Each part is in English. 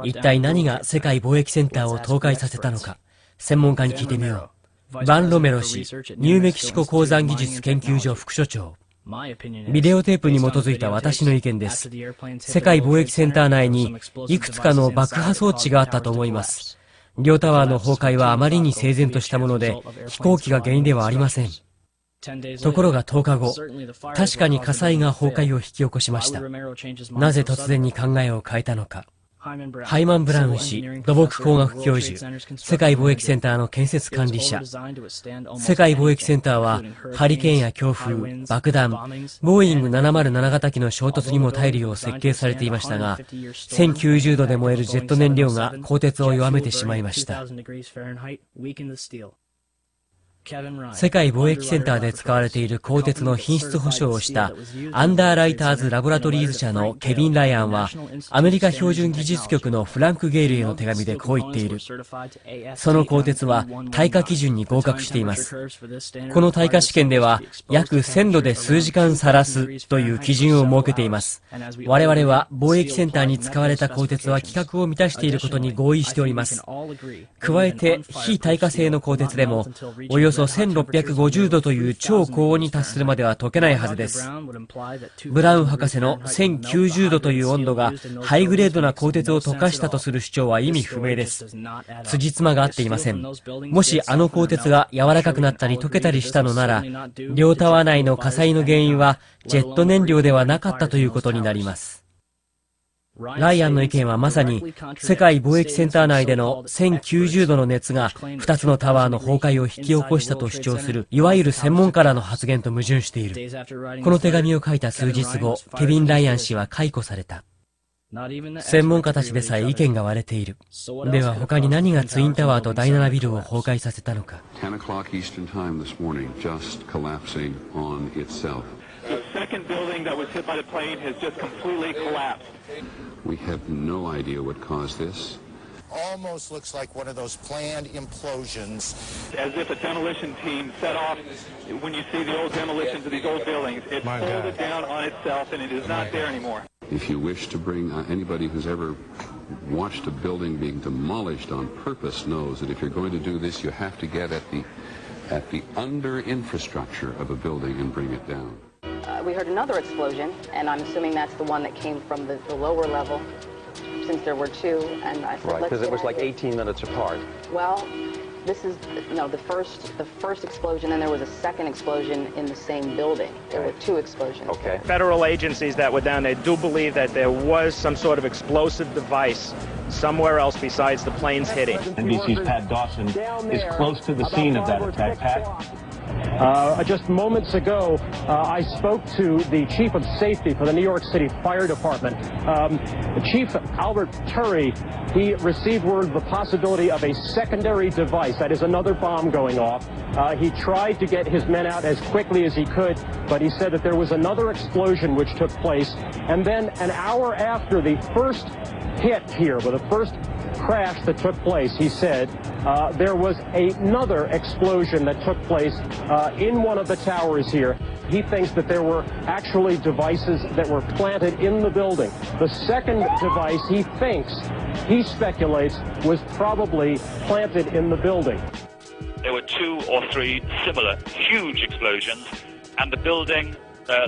一体何が世界貿易センターを倒壊させたのか、専門家に聞いてみよう。バン・ロメロ氏、ニューメキシコ鉱山技術研究所副所長。ビデオテープに基づいた私の意見です。世界貿易センター内にいくつかの爆破装置があったと思います。両タワーの崩壊はあまりに整然としたもので、飛行機が原因ではありません。ところが10日後、確かに火災が崩壊を引き起こしました。なぜ突然に考えを変えたのか。ハイマン・ブラウン氏、土木工学教授、世界貿易センターの建設管理者。世界貿易センターは、ハリケーンや強風、爆弾、ボーイング707型機の衝突にも耐えるよう設計されていましたが、1090度で燃えるジェット燃料が鋼鉄を弱めてしまいました。世界貿易センターで使われている鋼鉄の品質保証をしたアンダーライターズ・ラボラトリーズ社のケビン・ライアンはアメリカ標準技術局のフランク・ゲイルへの手紙でこう言っている。その鋼鉄は耐火基準に合格しています。この耐火試験では約1000度で数時間さらすという基準を設けています。我々は貿易センターに使われた鋼鉄は規格を満たしていることに合意しております。加えて非耐火性の鋼鉄でもおよそ1650度という超高温に達するまでは溶けないはずです。ブラウン博士の1090度という温度がハイグレードな鋼鉄を溶かしたとする主張は意味不明です。辻褄が合っていません。もしあの鋼鉄が柔らかくなったり溶けたりしたのなら、両タワー内の火災の原因はジェット燃料ではなかったということになります。ライアンの意見はまさに世界貿易センター内での1090度の熱が2つのタワーの崩壊を引き起こしたと主張するいわゆる専門家らの発言と矛盾している。この手紙を書いた数日後、ケビン・ライアン氏は解雇された。専門家たちでさえ意見が割れている。では他に何がツインタワーと第7ビルを崩壊させたのか。The second building that was hit by the plane has just completely collapsed. We have no idea what caused this. Almost looks like one of those planned implosions. As if a demolition team set off, when you see the old demolitions of these old buildings, it folded down on itself and it is not there anymore. If you wish to bring anybody who's ever watched a building being demolished on purpose knows that if you're going to do this, you have to get at the under infrastructure of a building and bring it down. We heard another explosion, and I'm assuming that's the one that came from the lower level, since there were two. And I said, right, because it was like 18 minutes apart. Well, this is the first explosion, and there was a second explosion in the same building. There were two explosions. Okay. Federal agencies that were down there do believe that there was some sort of explosive device somewhere else besides the planes hitting. NBC's Pat Dawson is close to the scene of that attack. Pat? Just moments ago, I spoke to the chief of safety for the New York City Fire Department. Chief Albert Turry, he received word of the possibility of a secondary device, that is another bomb going off. He tried to get his men out as quickly as he could, but he said that there was another explosion which took place. And then an hour after the first hit here, with the first crash that took place, he said, there was another explosion that took place in one of the towers here. He thinks that there were actually devices that were planted in the building. The second device, he speculates, was probably planted in the building. There were 2 or 3 similar huge explosions, and the building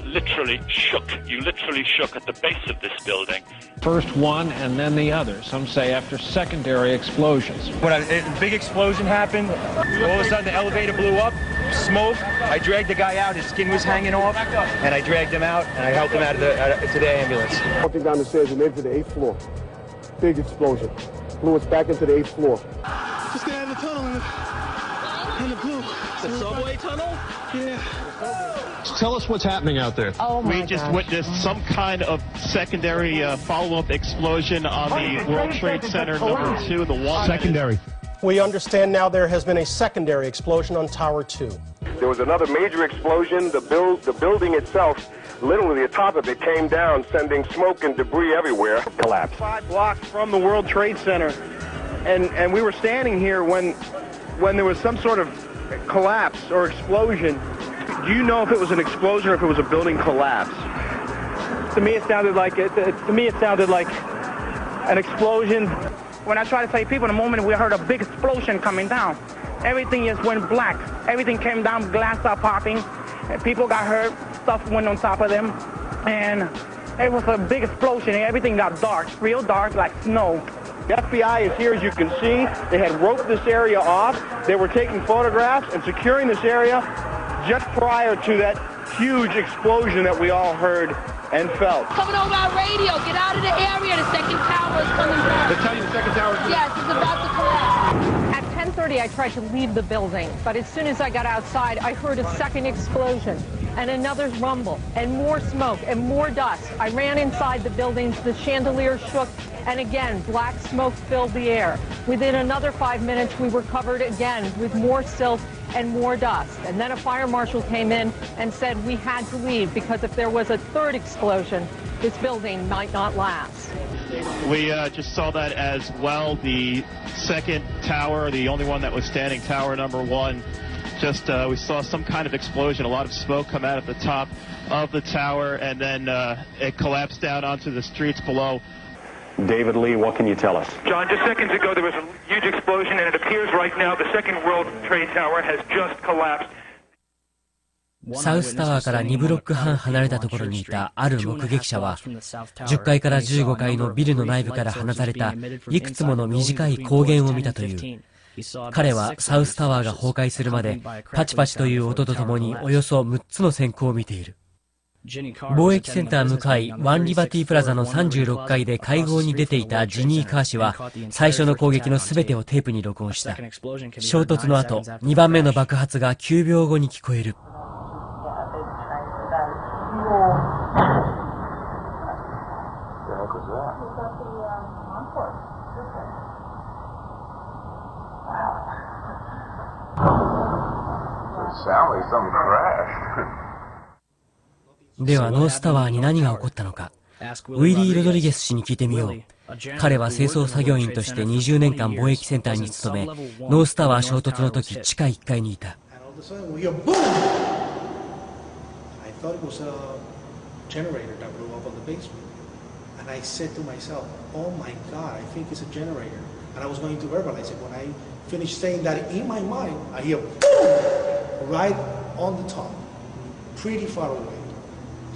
literally shook. You literally shook at the base of this building. First one and then the other. Some say after secondary explosions. When a big explosion happened, all of a sudden the elevator blew up, smoke. I dragged the guy out, his skin was hanging off, and I dragged him out, and I helped him out to the ambulance. Walking down the stairs and into the 8th floor. Big explosion. Blew us back into the 8th floor. Just got out of the tunnel and it blew. The subway tunnel? Yeah. Tell us what's happening out there. Oh my We just witnessed some kind of secondary follow-up explosion on the World Trade Center #2, the one. Secondary. We understand now there has been a secondary explosion on Tower 2. There was another major explosion. The building itself, literally the top of it came down, sending smoke and debris everywhere. Collapsed. 5 blocks from the World Trade Center, and we were standing here when there was some sort of collapse or explosion. Do you know if it was an explosion or if it was a building collapse? To me, it sounded like an explosion. When I try to tell people, the moment we heard a big explosion coming down, everything just went black. Everything came down, glass started popping, and people got hurt, stuff went on top of them, and it was a big explosion, and everything got dark, real dark, like snow. The FBI is here, as you can see. They had roped this area off. They were taking photographs and securing this area just prior to that huge explosion that we all heard and felt. Coming over our radio, get out of the area. The second tower is coming down. They tell you the second tower is coming down? Yes, it's about to collapse. At 10:30, I tried to leave the building, but as soon as I got outside, I heard a second explosion and another rumble and more smoke and more dust. I ran inside the buildings, the chandelier shook, and again, black smoke filled the air. Within another 5 minutes, we were covered again with more silt and more dust. And then a fire marshal came in and said we had to leave because if there was a third explosion, this building might not last. We just saw that as well. The second tower, the only one that was standing, tower number 1, just we saw some kind of explosion, a lot of smoke come out at the top of the tower, and then it collapsed down onto the streets below. David Lee, what can you tell us? John, just seconds ago there was a huge explosion, and it appears right now the second World Trade Tower has just collapsed. サウスタワーから2ブロック半離れたところにいたある目撃者は、10階から15階のビルの内部から放たれたいくつもの短い光源を見たという。彼はサウスタワーが崩壊するまでパチパチという音とともにおよそ6つの閃光を見ている。貿易センター向かいワンリバティプラザの36階で会合に出ていたジニー・カー氏は最初の攻撃の全てをテープに録音した。衝突の後、2番目の爆発が9秒後に聞こえる。ではノースタワーに何が起こったのか、ウィリー・ロドリゲス氏に聞いてみよう。彼は清掃作業員として20年間貿易センターに勤め、ノースタワー衝突の時地下1階にいた。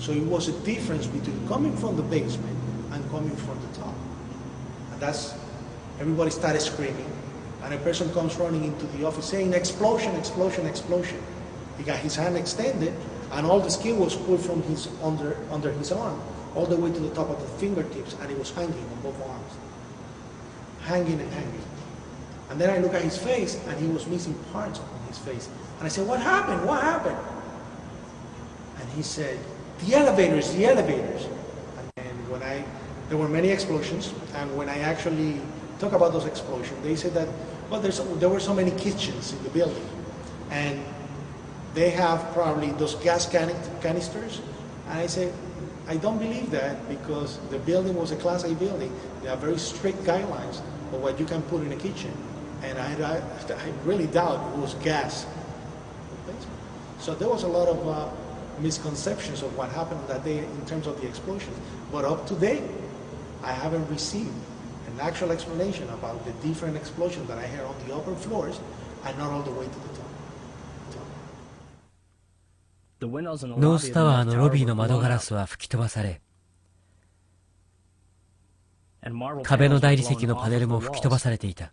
So it was a difference between coming from the basement and coming from the top. And that's, everybody started screaming. And a person comes running into the office saying, explosion, explosion, explosion. He got his hand extended and all the skin was pulled from his under his arm, all the way to the top of the fingertips, and he was hanging on both arms. Hanging and hanging. And then I look at his face and he was missing parts on his face. And I said, what happened? What happened? And he said, the elevators, the elevators. And there were many explosions, and when I actually talk about those explosions, they said that, well, there were so many kitchens in the building, and they have probably those gas canisters. And I said, I don't believe that because the building was a Class A building. There are very strict guidelines of what you can put in a kitchen, and I really doubt it was gas. So there was a lot of misconceptions of what happened that day in terms of the explosions. But up to date, I haven't received an actual explanation about the different explosions that I heard on the upper floors and not all the way to the top. ノースタワーのロビーの窓ガラスは吹き飛ばされ、壁の大理石のパネルも吹き飛ばされていた。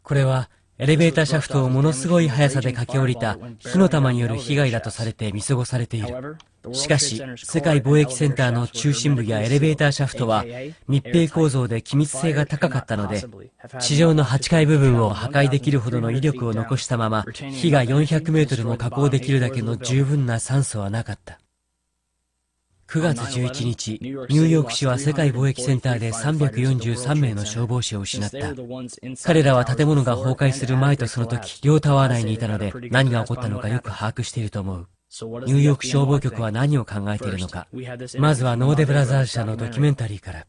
これはエレベーターシャフトをものすごい速さで駆け下りた火の玉による被害だとされて見過ごされている。しかし、世界貿易センターの中心部やエレベーターシャフトは密閉構造で気密性が高かったので、地上の8階部分を破壊できるほどの威力を残したまま、火が400メートルも下降できるだけの十分な酸素はなかった。9月11日、ニューヨーク市は世界貿易センターで343名の消防士を失った。彼らは建物が崩壊する前とその時、両タワー内にいたので何が起こったのかよく把握していると思う。ニューヨーク消防局は何を考えているのか。まずはノーデブラザーズ社のドキュメンタリーから。